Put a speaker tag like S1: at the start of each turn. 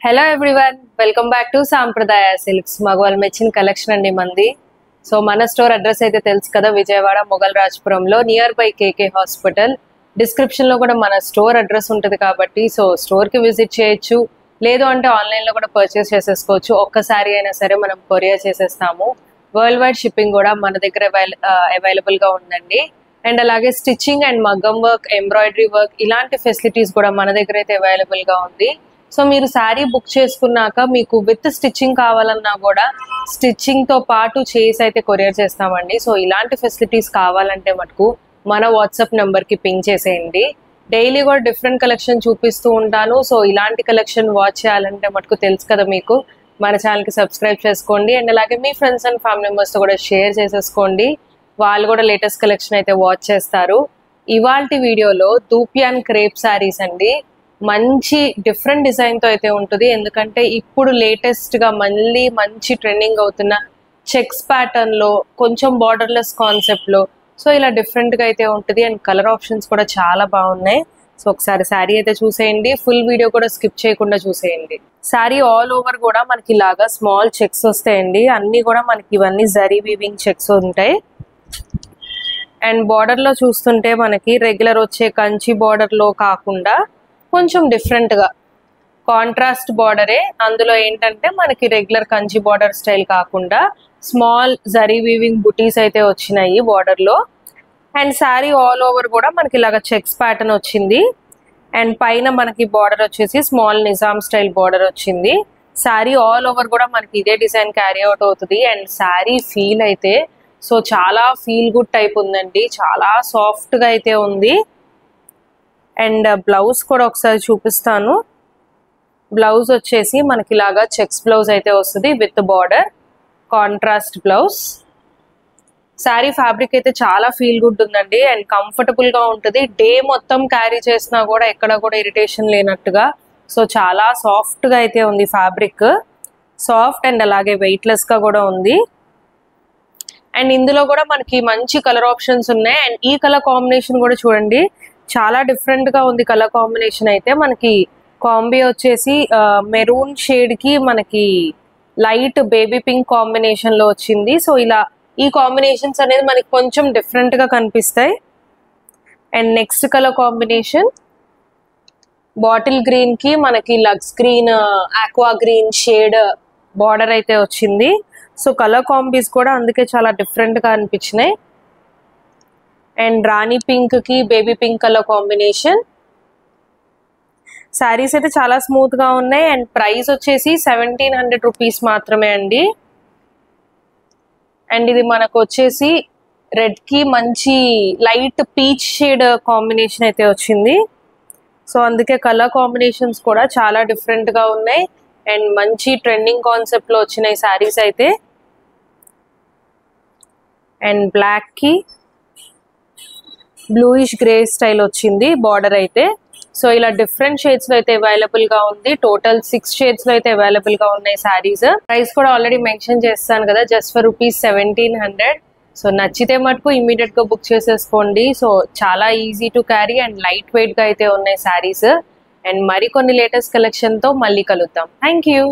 S1: Hello everyone, welcome back to సాంప్రదాయ silks. మగవాళ్ళు మెచ్చిన కలెక్షన్ అండి మంది. సో మన స్టోర్ అడ్రస్ అయితే తెలుసు కదా, విజయవాడ మొగల్ రాజ్పురంలో near by KK hospital. Description లో కూడా మన స్టోర్ అడ్రస్ ఉంటుంది కాబట్టి సో స్టోర్ కి విజిట్ చేయొచ్చు, లేదు అంటే ఆన్లైన్ లో కూడా పర్చేస్ చేసేసుకోవచ్చు. ఒక్కసారి అయినా సరే మనం కొరియర్ చేసేస్తాము. వరల్డ్ వైడ్ షిప్పింగ్ కూడా మన దగ్గర అవైలబుల్ గా ఉందండి. అండ్ అలాగే స్టిచ్చింగ్ అండ్ మగ్గం వర్క్, ఎంబ్రాయిడరీ వర్క్ ఇలాంటి ఫెసిలిటీస్ కూడా మన దగ్గర అయితే అవైలబుల్ గా ఉంది. సో మీరు శారీ బుక్ చేసుకున్నాక మీకు విత్ స్టిచ్చింగ్ కావాలన్నా కూడా స్టిచ్చింగ్ తో పాటు చేసి అయితే కొరియర్ చేస్తామండి. సో ఇలాంటి ఫెసిలిటీస్ కావాలంటే మటుకు మన వాట్సాప్ నెంబర్ కి పింగ్ చేసేయండి. డైలీ కూడా డిఫరెంట్ కలెక్షన్ చూపిస్తూ ఉంటాను. సో ఇలాంటి కలెక్షన్ వాచ్ చేయాలంటే మటుకు తెలుసు కదా మీకు, మన ఛానల్ కి సబ్స్క్రైబ్ చేసుకోండి. అండ్ అలాగే మీ ఫ్రెండ్స్ అండ్ ఫ్యామిలీ మెంబర్స్ తో కూడా షేర్ చేసేసుకోండి, వాళ్ళు కూడా లేటెస్ట్ కలెక్షన్ అయితే వాచ్ చేస్తారు. ఇవాల్టి వీడియోలో దూపియాన్ క్రేప్ శారీస్ అండి. మంచి డిఫరెంట్ డిజైన్ తో అయితే ఉంటుంది, ఎందుకంటే ఇప్పుడు లేటెస్ట్ గా మళ్ళీ మంచి ట్రెండింగ్ అవుతున్న చెక్స్ ప్యాటర్న్ లో కొంచెం బార్డర్లెస్ కాన్సెప్ట్ లో సో ఇలా డిఫరెంట్ గా అయితే ఉంటుంది. అండ్ కలర్ ఆప్షన్స్ కూడా చాలా బాగున్నాయి. సో ఒకసారి శారీ అయితే చూసేయండి, ఫుల్ వీడియో కూడా స్కిప్ చేయకుండా చూసేయండి. శారీ ఆల్ ఓవర్ కూడా మనకి ఇలాగా స్మాల్ చెక్స్ వస్తాయండి. అన్ని కూడా మనకి ఇవన్నీ జరీ వీవింగ్ చెక్స్ ఉంటాయి. అండ్ బార్డర్ లో చూస్తుంటే మనకి రెగ్యులర్ వచ్చే కంచి బార్డర్ లో కాకుండా కొంచెం డిఫరెంట్ గా కాంట్రాస్ట్ బార్డరే, అందులో ఏంటంటే మనకి రెగ్యులర్ కంచి బార్డర్ స్టైల్ కాకుండా స్మాల్ జరీ వీవింగ్ బుటీస్ అయితే వచ్చినాయి బార్డర్ లో. అండ్ శారీ ఆల్ ఓవర్ కూడా మనకి ఇలాగ చెక్స్ ప్యాటర్న్ వచ్చింది. అండ్ పైన మనకి బార్డర్ వచ్చేసి స్మాల్ నిజాం స్టైల్ బార్డర్ వచ్చింది. శారీ ఆల్ ఓవర్ కూడా మనకి ఇదే డిజైన్ క్యారీ అవుట్ అవుతుంది. అండ్ శారీ ఫీల్ అయితే సో చాలా ఫీల్ గుడ్ టైప్ ఉందండి, చాలా సాఫ్ట్ గా అయితే ఉంది. అండ్ బ్లౌజ్ కూడా ఒకసారి చూపిస్తాను. బ్లౌజ్ వచ్చేసి మనకి ఇలాగా చెక్స్ బ్లౌజ్ అయితే వస్తుంది with border, contrast blouse. Sari fabric అయితే చాలా ఫీల్ గుడ్ ఉందండి అండ్ కంఫర్టబుల్ గా ఉంటుంది. డే మొత్తం క్యారీ చేసినా కూడా ఎక్కడ కూడా ఇరిటేషన్ లేనట్టుగా సో చాలా సాఫ్ట్ గా అయితే ఉంది ఫ్యాబ్రిక్, సాఫ్ట్ అండ్ అలాగే వెయిట్ లెస్ గా కూడా ఉంది. అండ్ ఇందులో కూడా మనకి మంచి కలర్ ఆప్షన్స్ ఉన్నాయి. అండ్ ఈ కలర్ కాంబినేషన్ కూడా చూడండి, చాలా డిఫరెంట్ గా ఉంది కలర్ కాంబినేషన్ అయితే. మనకి కాంబీ వచ్చేసి మెరూన్ షేడ్ కి మనకి లైట్ బేబీ పింక్ కాంబినేషన్ లో వచ్చింది. సో ఇలా ఈ కాంబినేషన్స్ అనేది మనకి కొంచెం డిఫరెంట్ గా కనిపిస్తాయి. And next colour combination bottle green కి మనకి Lux green, aqua green shade border అయితే వచ్చింది. సో కలర్ కాంబీస్ కూడా అందుకే చాలా డిఫరెంట్ గా అనిపించినాయి. అండ్ రాణి పింక్ కి baby pink colour combination. Saris అయితే చాలా స్మూత్ గా ఉన్నాయి. అండ్ ప్రైస్ వచ్చేసి 1700 రూపీస్ మాత్రమే అండి. అండ్ ఇది మనకు వచ్చేసి రెడ్ కి మంచి లైట్ పీచ్ షేడ్ కాంబినేషన్ అయితే వచ్చింది. సో అందుకే కలర్ కాంబినేషన్స్ కూడా చాలా డిఫరెంట్ గా ఉన్నాయి. అండ్ మంచి ట్రెండింగ్ కాన్సెప్ట్ లో వచ్చినాయి శారీస్ అయితే. అండ్ బ్లాక్ కి బ్లూయిష్ గ్రే స్టైల్ వచ్చింది బార్డర్ అయితే. సో ఇలా డిఫరెంట్ షేడ్స్ లో అయితే అవైలబుల్ గా ఉంది. టోటల్ 6 షేడ్స్ లో అయితే అవైలబుల్ గా ఉన్నాయి శారీస్. ప్రైస్ కూడా ఆల్రెడీ మెన్షన్ చేస్తాను కదా, జస్ట్ ఫర్ ₹1700. సో నచ్చితే మటుకు ఇమీడియట్ గా బుక్ చేసేసుకోండి. సో చాలా easy to carry and light weight గా అయితే ఉన్నాయి శారీస్. అండ్ మరికొన్ని లేటెస్ట్ కలెక్షన్ తో మళ్ళీ కలుద్దాం. Thank you.